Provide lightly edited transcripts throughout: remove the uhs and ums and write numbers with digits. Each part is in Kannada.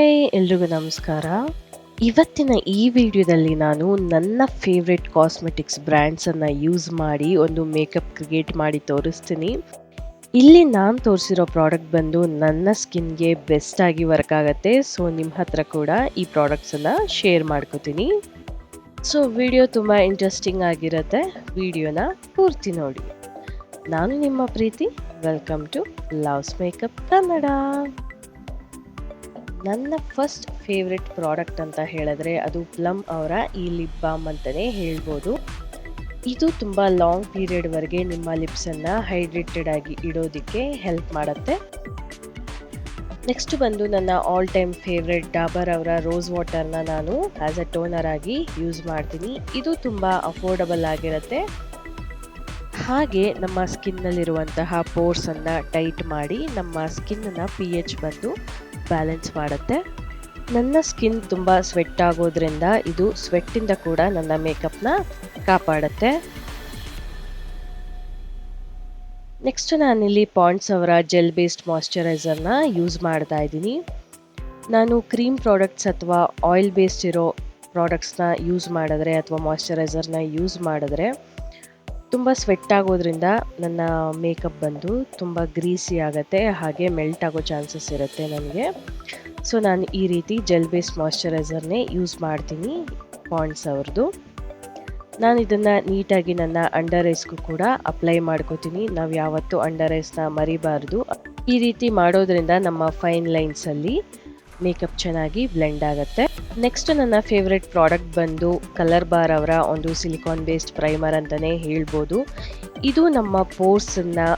ಹಾಯ್ ಎಲ್ರಿಗೂ ನಮಸ್ಕಾರ. ಇವತ್ತಿನ ಈ ವಿಡಿಯೋದಲ್ಲಿ ನಾನು ನನ್ನ ಫೇವ್ರೆಟ್ ಕಾಸ್ಮೆಟಿಕ್ಸ್ ಬ್ರ್ಯಾಂಡ್ಸನ್ನು ಯೂಸ್ ಮಾಡಿ ಒಂದು ಮೇಕಪ್ ಕ್ರಿಯೇಟ್ ಮಾಡಿ ತೋರಿಸ್ತೀನಿ. ಇಲ್ಲಿ ನಾನು ತೋರಿಸಿರೋ ಪ್ರಾಡಕ್ಟ್ ಬಂದು ನನ್ನ ಸ್ಕಿನ್ಗೆ ಬೆಸ್ಟ್ ಆಗಿ ವರ್ಕ್ ಆಗುತ್ತೆ. ಸೊ ನಿಮ್ಮ ಹತ್ರ ಕೂಡ ಈ ಪ್ರಾಡಕ್ಟ್ಸನ್ನು ಶೇರ್ ಮಾಡ್ಕೋತೀನಿ. ಸೊ ವಿಡಿಯೋ ತುಂಬ ಇಂಟ್ರೆಸ್ಟಿಂಗ್ ಆಗಿರುತ್ತೆ. ವಿಡಿಯೋನ ಪೂರ್ತಿ ನೋಡಿ. ನಾನು ನಿಮ್ಮ Preethi. Welcome to loves makeup Kannada. ನನ್ನ ಫಸ್ಟ್ ಫೇವ್ರೆಟ್ ಪ್ರಾಡಕ್ಟ್ ಅಂತ ಹೇಳಿದ್ರೆ ಅದು ಪ್ಲಮ್ ಅವರ ಈ ಲಿಪ್ ಬಾಮ್ ಅಂತಲೇ ಹೇಳ್ಬೋದು. ಇದು ತುಂಬ ಲಾಂಗ್ ಪೀರಿಯಡ್ವರೆಗೆ ನಿಮ್ಮ ಲಿಪ್ಸನ್ನು ಹೈಡ್ರೇಟೆಡ್ ಆಗಿ ಇಡೋದಕ್ಕೆ ಹೆಲ್ಪ್ ಮಾಡುತ್ತೆ. ನೆಕ್ಸ್ಟ್ ಬಂದು ನನ್ನ ಆಲ್ ಟೈಮ್ ಫೇವ್ರೆಟ್ ಡಾಬರ್ ಅವರ ರೋಸ್ ವಾಟರ್ನ ನಾನು ಆ್ಯಸ್ ಅ ಟೋನರ್ ಆಗಿ ಯೂಸ್ ಮಾಡ್ತೀನಿ. ಇದು ತುಂಬ ಅಫೋರ್ಡಬಲ್ ಆಗಿರುತ್ತೆ. ಹಾಗೆ ನಮ್ಮ ಸ್ಕಿನ್ನಲ್ಲಿರುವಂತಹ ಪೋರ್ಸನ್ನು ಟೈಟ್ ಮಾಡಿ ನಮ್ಮ ಸ್ಕಿನ್ನನ್ನು pH ಬಂದು ಬ್ಯಾಲೆನ್ಸ್ ಮಾಡುತ್ತೆ. ನನ್ನ ಸ್ಕಿನ್ ತುಂಬ ಸ್ವೆಟ್ ಆಗೋದ್ರಿಂದ ಇದು ಸ್ವೆಟ್ಟಿಂದ ಕೂಡ ನನ್ನ ಮೇಕಪ್ನ ಕಾಪಾಡುತ್ತೆ. ನೆಕ್ಸ್ಟ್ ನಾನಿಲ್ಲಿ ಪಾಂಡ್ಸ್ ಅವರ ಜೆಲ್ ಬೇಸ್ಡ್ ಮಾಯ್ಶ್ಚರೈಸರ್ನ ಯೂಸ್ ಮಾಡ್ತಾ ಇದ್ದೀನಿ. ನಾನು ಕ್ರೀಮ್ ಪ್ರಾಡಕ್ಟ್ಸ್ ಅಥವಾ ಆಯಿಲ್ ಬೇಸ್ಡ್ ಇರೋ ಪ್ರಾಡಕ್ಟ್ಸ್ನ ಯೂಸ್ ಮಾಡಿದ್ರೆ ಅಥವಾ ಮಾಯ್ಶ್ಚರೈಸರ್ನ ಯೂಸ್ ಮಾಡಿದ್ರೆ ತುಂಬ ಸ್ವೆಟ್ ಆಗೋದ್ರಿಂದ ನನ್ನ ಮೇಕಪ್ ಬಂದು ತುಂಬ ಗ್ರೀಸಿ ಆಗುತ್ತೆ, ಹಾಗೆ ಮೆಲ್ಟ್ ಆಗೋ ಚಾನ್ಸಸ್ ಇರುತ್ತೆ ನನಗೆ. ಸೊ ನಾನು ಈ ರೀತಿ ಜೆಲ್ ಬೇಸ್ಡ್ ಮಾಯ್ಶ್ಚರೈಸರ್ನೇ ಯೂಸ್ ಮಾಡ್ತೀನಿ ಪಾಂಡ್ಸ್ ಅವ್ರದ್ದು. ನಾನು ಇದನ್ನು ನೀಟಾಗಿ ನನ್ನ ಅಂಡರ್ ಐಸ್ಗೂ ಕೂಡ ಅಪ್ಲೈ ಮಾಡ್ಕೋತೀನಿ. ನಾವು ಯಾವತ್ತೂ ಅಂಡರ್ ಐಸ್ನ ಮರಿಬಾರ್ದು. ಈ ರೀತಿ ಮಾಡೋದ್ರಿಂದ ನಮ್ಮ ಫೈನ್ ಲೈನ್ಸಲ್ಲಿ ಮೇಕಪ್ ಚೆನ್ನಾಗಿ ಬ್ಲೆಂಡ್ ಆಗುತ್ತೆ. ನೆಕ್ಸ್ಟ್ ನನ್ನ ಫೇವ್ರೆಟ್ ಪ್ರಾಡಕ್ಟ್ ಬಂದು ಕಲರ್ ಬಾರ್ ಅವರ ಒಂದು ಸಿಲಿಕಾನ್ ಬೇಸ್ಡ್ ಪ್ರೈಮರ್ ಅಂತಲೇ ಹೇಳ್ಬೋದು. ಇದು ನಮ್ಮ ಪೋರ್ಸನ್ನು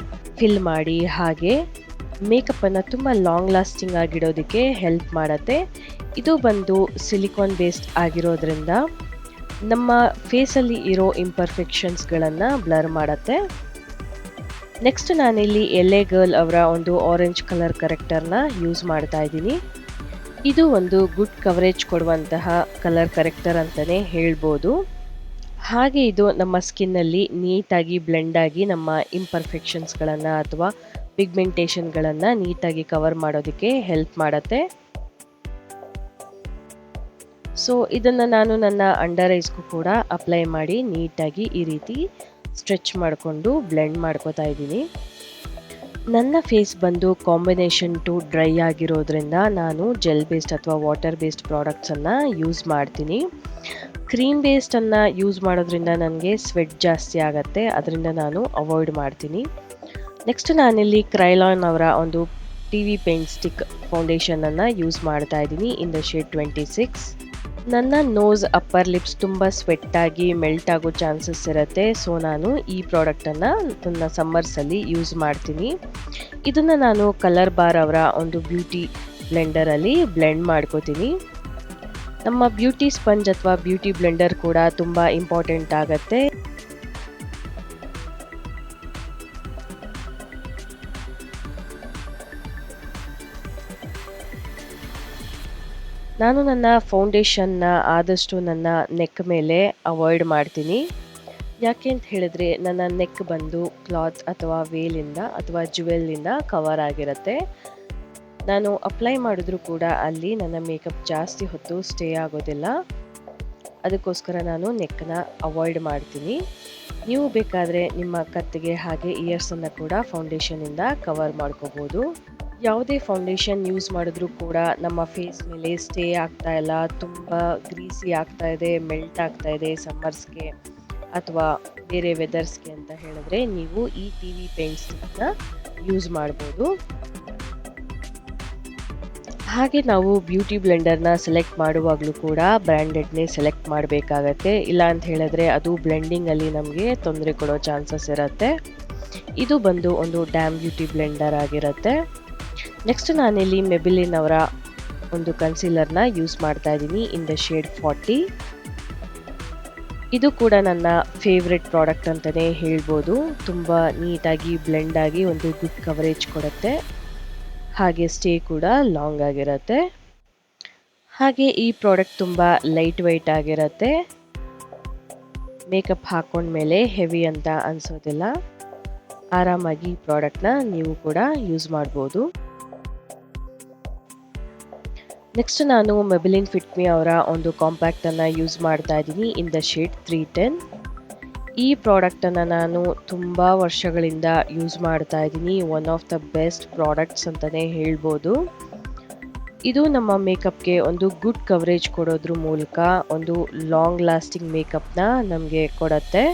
ಫಿಲ್ ಮಾಡಿ ಹಾಗೆ ಮೇಕಪ್ಪನ್ನು ತುಂಬ ಲಾಂಗ್ ಲಾಸ್ಟಿಂಗ್ ಆಗಿಡೋದಕ್ಕೆ ಹೆಲ್ಪ್ ಮಾಡುತ್ತೆ. ಇದು ಬಂದು ಸಿಲಿಕಾನ್ ಬೇಸ್ಡ್ ಆಗಿರೋದ್ರಿಂದ ನಮ್ಮ ಫೇಸಲ್ಲಿ ಇರೋ ಇಂಪರ್ಫೆಕ್ಷನ್ಸ್ಗಳನ್ನು ಬ್ಲರ್ ಮಾಡುತ್ತೆ. ನೆಕ್ಸ್ಟ್ ನಾನಿಲ್ಲಿ LA ಗರ್ಲ್ ಅವರ ಒಂದು ಆರೆಂಜ್ ಕಲರ್ ಕರೆಕ್ಟರ್ನ ಯೂಸ್ ಮಾಡ್ತಾ ಇದ್ದೀನಿ. ಇದು ಒಂದು ಗುಡ್ ಕವರೇಜ್ ಕೊಡುವಂತಹ ಕಲರ್ ಕರೆಕ್ಟರ್ ಅಂತಲೇ ಹೇಳ್ಬೋದು. ಹಾಗೆ ಇದು ನಮ್ಮ ಸ್ಕಿನ್ನಲ್ಲಿ ನೀಟಾಗಿ ಬ್ಲೆಂಡ್ ಆಗಿ ನಮ್ಮ ಇಂಪರ್ಫೆಕ್ಷನ್ಸ್ಗಳನ್ನು ಅಥವಾ ಪಿಗ್ಮೆಂಟೇಷನ್ಗಳನ್ನು ನೀಟಾಗಿ ಕವರ್ ಮಾಡೋದಕ್ಕೆ ಹೆಲ್ಪ್ ಮಾಡುತ್ತೆ. ಸೊ ಇದನ್ನು ನಾನು ನನ್ನ ಅಂಡರ್ ಐಸ್ಗೂ ಕೂಡ ಅಪ್ಲೈ ಮಾಡಿ ನೀಟಾಗಿ ಈ ರೀತಿ ಸ್ಟ್ರೆಚ್ ಮಾಡಿಕೊಂಡು ಬ್ಲೆಂಡ್ ಮಾಡ್ಕೋತಾ ಇದ್ದೀನಿ. ನನ್ನ ಫೇಸ್ ಬಂದು ಕಾಂಬಿನೇಷನ್ ಟು ಡ್ರೈ ಆಗಿರೋದ್ರಿಂದ ನಾನು ಜೆಲ್ ಬೇಸ್ಡ್ ಅಥವಾ ವಾಟರ್ ಬೇಸ್ಡ್ ಪ್ರಾಡಕ್ಟ್ಸನ್ನು ಯೂಸ್ ಮಾಡ್ತೀನಿ. ಕ್ರೀಮ್ ಬೇಸ್ಡನ್ನು ಯೂಸ್ ಮಾಡೋದ್ರಿಂದ ನನಗೆ ಸ್ವೆಟ್ ಜಾಸ್ತಿ ಆಗುತ್ತೆ, ಅದರಿಂದ ನಾನು ಅವಾಯ್ಡ್ ಮಾಡ್ತೀನಿ. ನೆಕ್ಸ್ಟ್ ನಾನಿಲ್ಲಿ ಕ್ರೈಲಾನ್ ಅವರ ಒಂದು TV ಪೇಂಟ್ ಸ್ಟಿಕ್ ಫೌಂಡೇಶನನ್ನು ಯೂಸ್ ಮಾಡ್ತಾ ಇದ್ದೀನಿ ಇನ್ ದ ಶೇಡ್ 26. ನನ್ನ ನೋಸ್ ಅಪ್ಪರ್ ಲಿಪ್ಸ್ ತುಂಬ ಸ್ವೆಟ್ಟಾಗಿ ಮೆಲ್ಟ್ ಆಗೋ ಚಾನ್ಸಸ್ ಇರುತ್ತೆ. ಸೊ ನಾನು ಈ ಪ್ರಾಡಕ್ಟನ್ನು ನನ್ನ ಸಮ್ಮರ್ಸಲ್ಲಿ ಯೂಸ್ ಮಾಡ್ತೀನಿ. ಇದನ್ನು ನಾನು ಕಲರ್ ಬಾರ್ ಅವರ ಒಂದು ಬ್ಯೂಟಿ ಬ್ಲೆಂಡರಲ್ಲಿ ಬ್ಲೆಂಡ್ ಮಾಡ್ಕೋತೀನಿ. ನಮ್ಮ ಬ್ಯೂಟಿ ಸ್ಪಂಜ್ ಅಥವಾ ಬ್ಯೂಟಿ ಬ್ಲೆಂಡರ್ ಕೂಡ ತುಂಬ ಇಂಪಾರ್ಟೆಂಟ್ ಆಗುತ್ತೆ. ನಾನು ನನ್ನ ಫೌಂಡೇಶನ್ನ ಆದಷ್ಟು ನನ್ನ ನೆಕ್ ಮೇಲೆ ಅವಾಯ್ಡ್ ಮಾಡ್ತೀನಿ. ಯಾಕೆ ಅಂತ ಹೇಳಿದ್ರೆ ನನ್ನ ನೆಕ್ ಬಂದು ಕ್ಲಾತ್ ಅಥವಾ ವೇಲಿಂದ ಅಥವಾ ಜುವೆಲ್ಲಿಂದ ಕವರ್ ಆಗಿರುತ್ತೆ. ನಾನು ಅಪ್ಲೈ ಮಾಡಿದ್ರೂ ಕೂಡ ಅಲ್ಲಿ ನನ್ನ ಮೇಕಪ್ ಜಾಸ್ತಿ ಹೊತ್ತು ಸ್ಟೇ ಆಗೋದಿಲ್ಲ. ಅದಕ್ಕೋಸ್ಕರ ನಾನು ನೆಕ್ಕನ್ನ ಅವಾಯ್ಡ್ ಮಾಡ್ತೀನಿ. ನೀವು ಬೇಕಾದರೆ ನಿಮ್ಮ ಕತ್ತಿಗೆ ಹಾಗೆ ಇಯರ್ಸನ್ನು ಕೂಡ ಫೌಂಡೇಶನಿಂದ ಕವರ್ ಮಾಡ್ಕೋಬೋದು. ಯಾವುದೇ ಫೌಂಡೇಶನ್ ಯೂಸ್ ಮಾಡಿದ್ರೂ ಕೂಡ ನಮ್ಮ ಫೇಸ್ ಮೇಲೆ ಸ್ಟೇ ಆಗ್ತಾ ಇಲ್ಲ, ತುಂಬ ಗ್ರೀಸಿ ಆಗ್ತಾ ಇದೆ, ಮೆಲ್ಟ್ ಆಗ್ತಾ ಇದೆ ಸಮ್ಮರ್ಸ್ಗೆ ಅಥವಾ ಬೇರೆ ವೆದರ್ಸ್ಗೆ ಅಂತ ಹೇಳಿದ್ರೆ ನೀವು ಈ TV ಪೇಂಟ್ ಸ್ಟಿಕ್ನ ಯೂಸ್ ಮಾಡ್ಬೋದು. ಹಾಗೆ ನಾವು ಬ್ಯೂಟಿ ಬ್ಲೆಂಡರ್ನ ಸೆಲೆಕ್ಟ್ ಮಾಡುವಾಗಲೂ ಕೂಡ ಬ್ರ್ಯಾಂಡೆಡ್ನೇ ಸೆಲೆಕ್ಟ್ ಮಾಡಬೇಕಾಗತ್ತೆ. ಇಲ್ಲ ಅಂತ ಹೇಳಿದ್ರೆ ಅದು ಬ್ಲೆಂಡಿಂಗಲ್ಲಿ ನಮಗೆ ತೊಂದರೆ ಕೊಡೋ ಚಾನ್ಸಸ್ ಇರುತ್ತೆ. ಇದು ಬಂದು ಒಂದು ಡ್ಯಾಮ್ ಬ್ಯೂಟಿ ಬ್ಲೆಂಡರ್ ಆಗಿರುತ್ತೆ. ನೆಕ್ಸ್ಟ್ ನಾನಿಲ್ಲಿ ಮೆಬಿಲಿನ್ ಅವರ ಒಂದು ಕನ್ಸೀಲರ್ನ ಯೂಸ್ ಮಾಡ್ತಾ ಇದ್ದೀನಿ ಇನ್ ದ ಶೇಡ್ 40. ಇದು ಕೂಡ ನನ್ನ ಫೇವ್ರೆಟ್ ಪ್ರಾಡಕ್ಟ್ ಅಂತಲೇ ಹೇಳ್ಬೋದು. ತುಂಬ ನೀಟಾಗಿ ಬ್ಲೆಂಡ್ ಆಗಿ ಒಂದು ಗುಡ್ ಕವರೇಜ್ ಕೊಡುತ್ತೆ, ಹಾಗೆ ಸ್ಟೇ ಕೂಡ ಲಾಂಗ್ ಆಗಿರುತ್ತೆ. ಹಾಗೆ ಈ ಪ್ರಾಡಕ್ಟ್ ತುಂಬ ಲೈಟ್ ವೆಯ್ಟ್ ಆಗಿರುತ್ತೆ. ಮೇಕಪ್ ಹಾಕೊಂಡ್ಮೇಲೆ ಹೆವಿ ಅಂತ ಅನಿಸೋದಿಲ್ಲ. ಆರಾಮಾಗಿ ಈ ಪ್ರಾಡಕ್ಟ್ನ ನೀವು ಕೂಡ ಯೂಸ್ ಮಾಡ್ಬೋದು. ನೆಕ್ಸ್ಟ್ ನಾನು ಮೆಬಿಲಿನ್ ಫಿಟ್ ಮಿ ಅವರ ಒಂದು ಕಾಂಪ್ಯಾಕ್ಟನ್ನು ಯೂಸ್ ಮಾಡ್ತಾ ಇದ್ದೀನಿ ಇನ್ ದ ಶೇಡ್ 310. ಈ ಪ್ರಾಡಕ್ಟನ್ನು ನಾನು ತುಂಬ ವರ್ಷಗಳಿಂದ ಯೂಸ್ ಮಾಡ್ತಾ ಇದ್ದೀನಿ. One of the best products ಅಂತಲೇ ಹೇಳ್ಬೋದು. ಇದು ನಮ್ಮ ಮೇಕಪ್ಗೆ ಒಂದು ಗುಡ್ ಕವರೇಜ್ ಕೊಡೋದ್ರ ಮೂಲಕ ಒಂದು ಲಾಂಗ್ ಲಾಸ್ಟಿಂಗ್ ಮೇಕಪ್ನ ನಮಗೆ ಕೊಡುತ್ತೆ.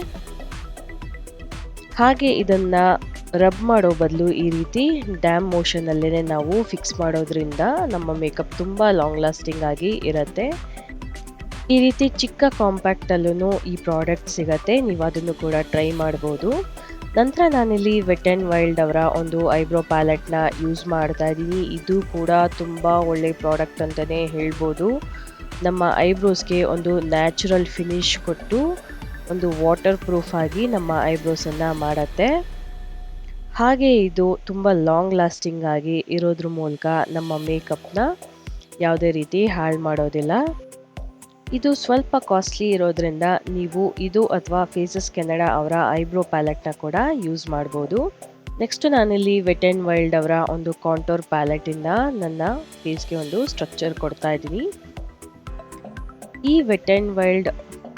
ಹಾಗೆ ಇದನ್ನು ರಬ್ ಮಾಡೋ ಬದಲು ಈ ರೀತಿ ಡ್ಯಾಮ್ ಮೋಷನಲ್ಲೇ ನಾವು ಫಿಕ್ಸ್ ಮಾಡೋದ್ರಿಂದ ನಮ್ಮ ಮೇಕಪ್ ತುಂಬ ಲಾಂಗ್ ಲಾಸ್ಟಿಂಗ್ ಆಗಿ ಇರುತ್ತೆ. ಈ ರೀತಿ ಚಿಕ್ಕ ಕಾಂಪ್ಯಾಕ್ಟಲ್ಲೂ ಈ ಪ್ರಾಡಕ್ಟ್ ಸಿಗತ್ತೆ. ನೀವು ಅದನ್ನು ಕೂಡ ಟ್ರೈ ಮಾಡ್ಬೋದು. ನಂತರ ನಾನಿಲ್ಲಿ ವೆಟ್ ಆ್ಯಂಡ್ ವೈಲ್ಡ್ ಅವರ ಒಂದು ಐಬ್ರೋ ಪ್ಯಾಲೆಟ್ನ ಯೂಸ್ ಮಾಡ್ತಾ ಇದ್ದೀನಿ. ಇದು ಕೂಡ ತುಂಬ ಒಳ್ಳೆ ಪ್ರಾಡಕ್ಟ್ ಅಂತಲೇ ಹೇಳ್ಬೋದು. ನಮ್ಮ ಐಬ್ರೋಸ್ಗೆ ಒಂದು ನ್ಯಾಚುರಲ್ ಫಿನಿಶ್ ಕೊಟ್ಟು ಒಂದು ವಾಟರ್ ಪ್ರೂಫ್ ಆಗಿ ನಮ್ಮ ಐಬ್ರೋಸನ್ನು ಮಾಡುತ್ತೆ. ಹಾಗೆ ಇದು ತುಂಬ ಲಾಂಗ್ ಲಾಸ್ಟಿಂಗ್ ಆಗಿ ಇರೋದ್ರ ಮೂಲಕ ನಮ್ಮ ಮೇಕಪ್ನ ಯಾವುದೇ ರೀತಿ ಹಾಳು ಮಾಡೋದಿಲ್ಲ. ಇದು ಸ್ವಲ್ಪ ಕಾಸ್ಟ್ಲಿ ಇರೋದ್ರಿಂದ ನೀವು ಇದು ಅಥವಾ ಫೇಸಸ್ ಕೆನಡಾ ಅವರ ಐಬ್ರೋ ಪ್ಯಾಲೆಟ್ನ ಕೂಡ ಯೂಸ್ ಮಾಡ್ಬೋದು. ನೆಕ್ಸ್ಟ್ ನಾನಿಲ್ಲಿ ವೆಟ್ ಆ್ಯಂಡ್ ವೈಲ್ಡ್ ಅವರ ಒಂದು ಕಾಂಟೋರ್ ಪ್ಯಾಲೆಟಿಂದ ನನ್ನ ಫೇಸ್ಗೆ ಒಂದು ಸ್ಟ್ರಕ್ಚರ್ ಕೊಡ್ತಾ ಇದ್ದೀನಿ. ಈ ವೆಟ್ ಆ್ಯಂಡ್ ವೈಲ್ಡ್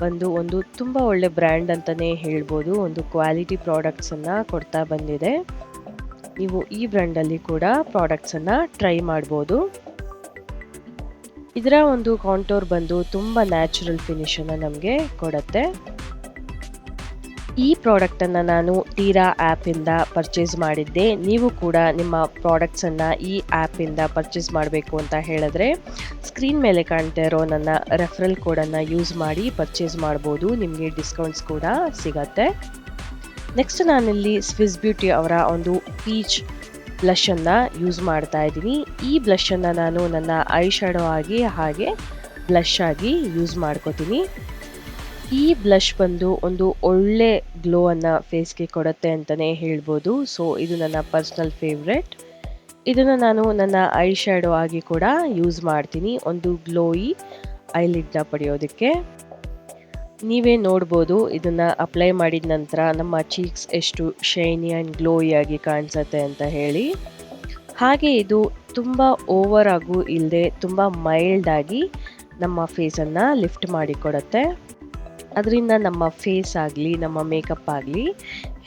ಒಂದು ತುಂಬ ಒಳ್ಳೆ ಬ್ರ್ಯಾಂಡ್ ಅಂತಲೇ ಹೇಳ್ಬೋದು. ಒಂದು ಕ್ವಾಲಿಟಿ ಪ್ರಾಡಕ್ಟ್ಸನ್ನು ಕೊಡ್ತಾ ಬಂದಿದೆ. ನೀವು ಈ ಬ್ರ್ಯಾಂಡಲ್ಲಿ ಕೂಡ ಪ್ರಾಡಕ್ಟ್ಸನ್ನು ಟ್ರೈ ಮಾಡ್ಬೋದು. ಇದರ ಒಂದು ಕಾಂಟೋರ್ ತುಂಬ ನ್ಯಾಚುರಲ್ ಫಿನಿಶನ್ನು ನಮಗೆ ಕೊಡುತ್ತೆ. ಈ ಪ್ರಾಡಕ್ಟನ್ನು ನಾನು ಟೀರಾ ಆ್ಯಪಿಂದ ಪರ್ಚೇಸ್ ಮಾಡಿದ್ದೆ. ನೀವು ಕೂಡ ನಿಮ್ಮ ಪ್ರಾಡಕ್ಟ್ಸನ್ನು ಈ ಆ್ಯಪಿಂದ ಪರ್ಚೇಸ್ ಮಾಡಬೇಕು ಅಂತ ಹೇಳಿದ್ರೆ ಸ್ಕ್ರೀನ್ ಮೇಲೆ ಕಾಣ್ತಾ ಇರೋ ನನ್ನ ರೆಫರಲ್ ಕೋಡನ್ನು ಯೂಸ್ ಮಾಡಿ ಪರ್ಚೇಸ್ ಮಾಡ್ಬೋದು. ನಿಮಗೆ ಡಿಸ್ಕೌಂಟ್ಸ್ ಕೂಡ ಸಿಗತ್ತೆ. ನೆಕ್ಸ್ಟ್ ನಾನಿಲ್ಲಿ ಸ್ವಿಸ್ ಬ್ಯೂಟಿ ಅವರ ಒಂದು ಪೀಚ್ ಬ್ಲಷನ್ನು ಯೂಸ್ ಮಾಡ್ತಾ ಇದ್ದೀನಿ. ಈ ಬ್ಲಷನ್ನು ನಾನು ನನ್ನ ಐ ಶ್ಯಾಡೋ ಆಗಿ ಹಾಗೆ ಬ್ಲಷ್ ಆಗಿ ಯೂಸ್ ಮಾಡ್ಕೋತೀನಿ. ಈ ಬ್ಲಷ್ ಒಂದು ಒಳ್ಳೆ ಗ್ಲೋವನ್ನು ಫೇಸ್ಗೆ ಕೊಡುತ್ತೆ ಅಂತಲೇ ಹೇಳ್ಬೋದು. ಸೊ ಇದು ನನ್ನ ಪರ್ಸ್ನಲ್ ಫೇವ್ರೆಟ್. ಇದನ್ನು ನಾನು ನನ್ನ ಐ ಶ್ಯಾಡೋ ಆಗಿ ಕೂಡ ಯೂಸ್ ಮಾಡ್ತೀನಿ, ಒಂದು ಗ್ಲೋಯಿ ಐಲಿಡ್ನ ಪಡೆಯೋದಕ್ಕೆ. ನೀವೇ ನೋಡ್ಬೋದು ಇದನ್ನು ಅಪ್ಲೈ ಮಾಡಿದ ನಂತರ ನಮ್ಮ ಚೀಕ್ಸ್ ಎಷ್ಟು ಶೈನಿ ಆ್ಯಂಡ್ ಗ್ಲೋಯಿ ಆಗಿ ಕಾಣಿಸುತ್ತೆ ಅಂತ ಹೇಳಿ. ಹಾಗೆ ಇದು ತುಂಬ ಓವರ್ ಆಗೂ ಇಲ್ಲದೆ ತುಂಬ ಮೈಲ್ಡ್ ಆಗಿ ನಮ್ಮ ಫೇಸನ್ನು ಲಿಫ್ಟ್ ಮಾಡಿಕೊಡುತ್ತೆ. ಅದರಿಂದ ನಮ್ಮ ಫೇಸ್ ಆಗಲಿ ನಮ್ಮ ಮೇಕಪ್ ಆಗಲಿ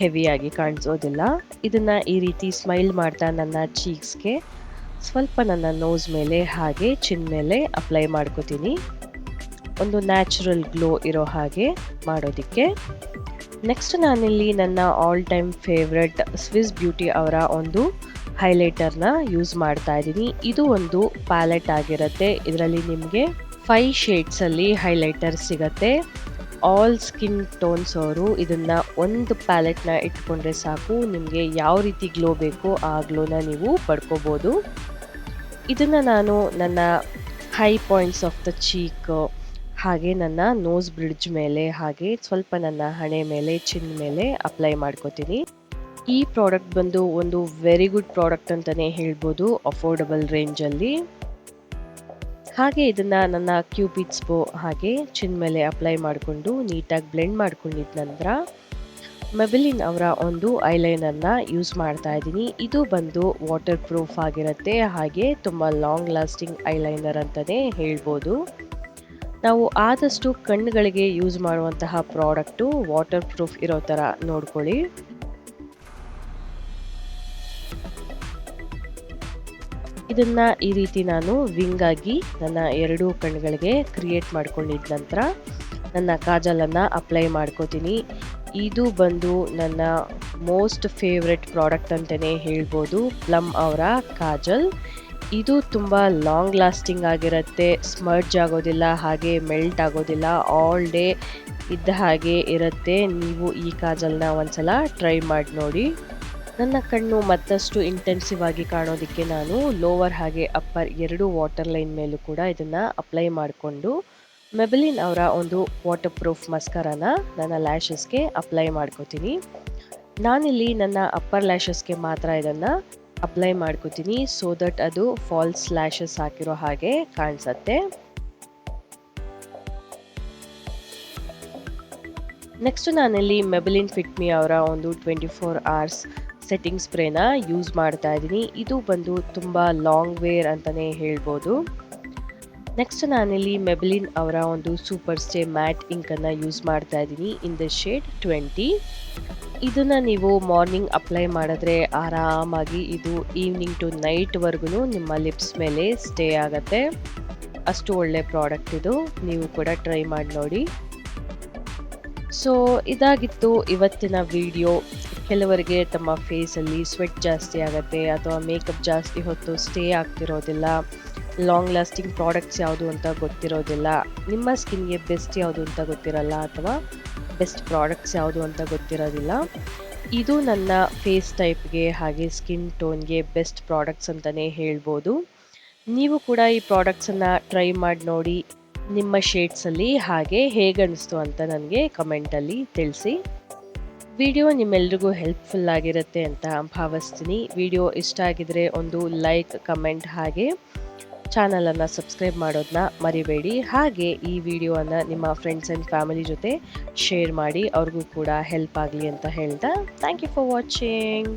ಹೆವಿಯಾಗಿ ಕಾಣಿಸೋದಿಲ್ಲ. ಇದನ್ನು ಈ ರೀತಿ ಸ್ಮೈಲ್ ಮಾಡ್ತಾ ನನ್ನ ಚೀಕ್ಸ್ಗೆ ಸ್ವಲ್ಪ ನನ್ನ ನೋಸ್ ಮೇಲೆ ಹಾಗೆ ಚಿನ್ ಮೇಲೆ ಅಪ್ಲೈ ಮಾಡ್ಕೋತೀನಿ, ಒಂದು ನ್ಯಾಚುರಲ್ ಗ್ಲೋ ಇರೋ ಹಾಗೆ ಮಾಡೋದಕ್ಕೆ. ನೆಕ್ಸ್ಟ್ ನಾನಿಲ್ಲಿ ನನ್ನ all time favourite Swiss beauty ಅವರ ಒಂದು ಹೈಲೈಟರ್ನ ಯೂಸ್ ಮಾಡ್ತಾ ಇದ್ದೀನಿ. ಇದು ಒಂದು ಪ್ಯಾಲೆಟ್ ಆಗಿರುತ್ತೆ. ಇದರಲ್ಲಿ ನಿಮಗೆ 5 ಶೇಡ್ಸಲ್ಲಿ ಹೈಲೈಟರ್ ಸಿಗತ್ತೆ. ಆಲ್ ಸ್ಕಿನ್ ಟೋನ್ಸ್ ಅವರು ಇದನ್ನು ಒಂದು ಪ್ಯಾಲೆಟ್ನ ಇಟ್ಕೊಂಡ್ರೆ ಸಾಕು, ನಿಮಗೆ ಯಾವ ರೀತಿ ಗ್ಲೋ ಬೇಕೋ ಆ ಗ್ಲೋನ ನೀವು ಪಡ್ಕೋಬೋದು. ಇದನ್ನು ನಾನು ನನ್ನ high points of the cheek ಹಾಗೆ ನನ್ನ ನೋಸ್ ಬ್ರಿಡ್ಜ್ ಮೇಲೆ ಹಾಗೆ ಸ್ವಲ್ಪ ನನ್ನ ಹಣೆ ಮೇಲೆ ಚಿನ್ ಮೇಲೆ ಅಪ್ಲೈ ಮಾಡ್ಕೋತೀನಿ. ಈ ಪ್ರಾಡಕ್ಟ್ ಒಂದು ವೆರಿ ಗುಡ್ ಪ್ರಾಡಕ್ಟ್ ಅಂತಲೇ ಹೇಳ್ಬೋದು, ಅಫೋರ್ಡಬಲ್ ರೇಂಜಲ್ಲಿ. ಹಾಗೆ ಇದನ್ನು ನನ್ನ ಕ್ಯೂಪಿಡ್ಸ್ ಬೋ ಹಾಗೆ ಚಿನ್ ಮೇಲೆ ಅಪ್ಲೈ ಮಾಡಿಕೊಂಡು ನೀಟಾಗಿ ಬ್ಲೆಂಡ್ ಮಾಡ್ಕೊಂಡಿದ್ದ ನಂತರ ಮೆಬಿಲಿನ್ ಅವರ ಒಂದು ಐಲೈನರ್ನ ಯೂಸ್ ಮಾಡ್ತಾ ಇದ್ದೀನಿ. ಇದು ವಾಟರ್ ಪ್ರೂಫ್ ಆಗಿರುತ್ತೆ, ಹಾಗೆ ತುಂಬ ಲಾಂಗ್ ಲಾಸ್ಟಿಂಗ್ ಐಲೈನರ್ ಅಂತಲೇ ಹೇಳ್ಬೋದು. ನಾವು ಆದಷ್ಟು ಕಣ್ಣುಗಳಿಗೆ ಯೂಸ್ ಮಾಡುವಂತಹ ಪ್ರಾಡಕ್ಟು ವಾಟರ್ ಪ್ರೂಫ್ ಇರೋ ಥರ ನೋಡ್ಕೊಳ್ಳಿ. ಇದನ್ನು ಈ ರೀತಿ ನಾನು ವಿಂಗ್ ಆಗಿ ನನ್ನ 2 ಕಣ್ಣುಗಳಿಗೆ ಕ್ರಿಯೇಟ್ ಮಾಡ್ಕೊಂಡಿದ್ದ ನಂತರ ನನ್ನ ಕಾಜಲನ್ನು ಅಪ್ಲೈ ಮಾಡ್ಕೋತೀನಿ. ಇದು ನನ್ನ ಮೋಸ್ಟ್ ಫೇವ್ರೆಟ್ ಪ್ರಾಡಕ್ಟ್ ಅಂತಲೇ ಹೇಳ್ಬೋದು, ಪ್ಲಮ್ ಅವರ ಕಾಜಲ್. ಇದು ತುಂಬ ಲಾಂಗ್ ಲಾಸ್ಟಿಂಗ್ ಆಗಿರುತ್ತೆ, ಸ್ಮರ್ಜ್ ಆಗೋದಿಲ್ಲ ಹಾಗೆ ಮೆಲ್ಟ್ ಆಗೋದಿಲ್ಲ, ಆಲ್ ಡೇ ಇದ್ದ ಹಾಗೆ ಇರುತ್ತೆ. ನೀವು ಈ ಕಾಜಲ್ನ ಒಂದ್ಸಲ ಟ್ರೈ ಮಾಡಿ ನೋಡಿ. ನನ್ನ ಕಣ್ಣು ಮತ್ತಷ್ಟು ಇಂಟೆನ್ಸಿವ್ ಆಗಿ ಕಾಣೋದಕ್ಕೆ ನಾನು ಲೋವರ್ ಹಾಗೆ ಅಪ್ಪರ್ 2 ವಾಟರ್ ಲೈನ್ ಮೇಲೂ ಕೂಡ ಇದನ್ನು ಅಪ್ಲೈ ಮಾಡಿಕೊಂಡು ಮೆಬಿಲಿನ್ ಅವರ ಒಂದು ವಾಟರ್ ಪ್ರೂಫ್ ಮಸ್ಕರಾನ ನನ್ನ ಲ್ಯಾಶಸ್ಗೆ ಅಪ್ಲೈ ಮಾಡ್ಕೋತೀನಿ. ನಾನಿಲ್ಲಿ ನನ್ನ ಅಪ್ಪರ್ ಲ್ಯಾಶಸ್ಗೆ ಮಾತ್ರ ಇದನ್ನು ಅಪ್ಲೈ ಮಾಡ್ಕೋತೀನಿ, ಸೋ ದಟ್ ಅದು ಫಾಲ್ಸ್ ಲ್ಯಾಶಸ್ ಹಾಕಿರೋ ಹಾಗೆ ಕಾಣಿಸುತ್ತೆ. ನೆಕ್ಸ್ಟ್ ನಾನಿಲ್ಲಿ ಮೆಬಿಲಿನ್ ಫಿಟ್ ಮಿ ಅವರ ಒಂದು 24 hours ಸೆಟ್ಟಿಂಗ್ ಸ್ಪ್ರೇನ ಯೂಸ್ ಮಾಡ್ತಾ ಇದ್ದೀನಿ. ಇದು ತುಂಬ ಲಾಂಗ್ ವೇರ್ ಅಂತಲೇ ಹೇಳ್ಬೋದು. ನೆಕ್ಸ್ಟ್ ನಾನಿಲ್ಲಿ ಮೆಬ್ಲಿನ್ ಅವರ ಒಂದು ಸೂಪರ್ ಸ್ಟೇ ಮ್ಯಾಟ್ ಇಂಕನ್ನು ಯೂಸ್ ಮಾಡ್ತಾ ಇದ್ದೀನಿ ಇನ್ ದ ಶೇಡ್ 20. ಇದನ್ನು ನೀವು ಮಾರ್ನಿಂಗ್ ಅಪ್ಲೈ ಮಾಡಿದ್ರೆ ಆರಾಮಾಗಿ ಇದು ಈವ್ನಿಂಗ್ ಟು ನೈಟ್ವರೆಗೂ ನಿಮ್ಮ ಲಿಪ್ಸ್ ಮೇಲೆ ಸ್ಟೇ ಆಗುತ್ತೆ. ಅಷ್ಟು ಒಳ್ಳೆ ಪ್ರಾಡಕ್ಟ್ ಇದು, ನೀವು ಕೂಡ ಟ್ರೈ ಮಾಡಿ ನೋಡಿ. ಸೊ ಇದಾಗಿತ್ತು ಇವತ್ತಿನ ವಿಡಿಯೋ. ಕೆಲವರಿಗೆ ತಮ್ಮ ಫೇಸಲ್ಲಿ ಸ್ವೆಟ್ ಜಾಸ್ತಿ ಆಗುತ್ತೆ ಅಥವಾ ಮೇಕಪ್ ಜಾಸ್ತಿ ಹೊತ್ತು ಸ್ಟೇ ಆಗ್ತಿರೋದಿಲ್ಲ, ಲಾಂಗ್ ಲಾಸ್ಟಿಂಗ್ ಪ್ರಾಡಕ್ಟ್ಸ್ ಯಾವುದು ಅಂತ ಗೊತ್ತಿರೋದಿಲ್ಲ, ನಿಮ್ಮ ಸ್ಕಿನ್ಗೆ ಬೆಸ್ಟ್ ಯಾವುದು ಅಂತ ಗೊತ್ತಿರಲ್ಲ ಅಥವಾ ಬೆಸ್ಟ್ ಪ್ರಾಡಕ್ಟ್ಸ್ ಯಾವುದು ಅಂತ ಗೊತ್ತಿರೋದಿಲ್ಲ. ಇದು ನನ್ನ ಫೇಸ್ ಟೈಪ್ಗೆ ಹಾಗೆ ಸ್ಕಿನ್ ಟೋನ್ಗೆ ಬೆಸ್ಟ್ ಪ್ರಾಡಕ್ಟ್ಸ್ ಅಂತಲೇ ಹೇಳ್ಬೋದು. ನೀವು ಕೂಡ ಈ ಪ್ರಾಡಕ್ಟ್ಸನ್ನು ಟ್ರೈ ಮಾಡಿ ನೋಡಿ, ನಿಮ್ಮ ಶೇಡ್ಸಲ್ಲಿ ಹಾಗೆ ಹೇಗೆ ಅನಿಸ್ತು ಅಂತ ನನಗೆ ಕಮೆಂಟಲ್ಲಿ ತಿಳಿಸಿ. ವಿಡಿಯೋ ನಿಮ್ಮೆಲ್ರಿಗೂ ಹೆಲ್ಪ್ಫುಲ್ ಆಗಿರುತ್ತೆ ಅಂತ ಭಾವಿಸ್ತೀನಿ. ವಿಡಿಯೋ ಇಷ್ಟ ಆಗಿದ್ರೆ ಒಂದು ಲೈಕ್, ಕಮೆಂಟ್ ಹಾಗೆ ಚಾನಲನ್ನು ಸಬ್ಸ್ಕ್ರೈಬ್ ಮಾಡೋದನ್ನ ಮರಿಬೇಡಿ. ಹಾಗೆ ಈ ವಿಡಿಯೋವನ್ನು ನಿಮ್ಮ ಫ್ರೆಂಡ್ಸ್ ಆ್ಯಂಡ್ ಫ್ಯಾಮಿಲಿ ಜೊತೆ ಶೇರ್ ಮಾಡಿ, ಅವ್ರಿಗೂ ಕೂಡ ಹೆಲ್ಪ್ ಆಗಲಿ ಅಂತ ಹೇಳ್ತಾ ಥ್ಯಾಂಕ್ ಯು ಫಾರ್ ವಾಚಿಂಗ್.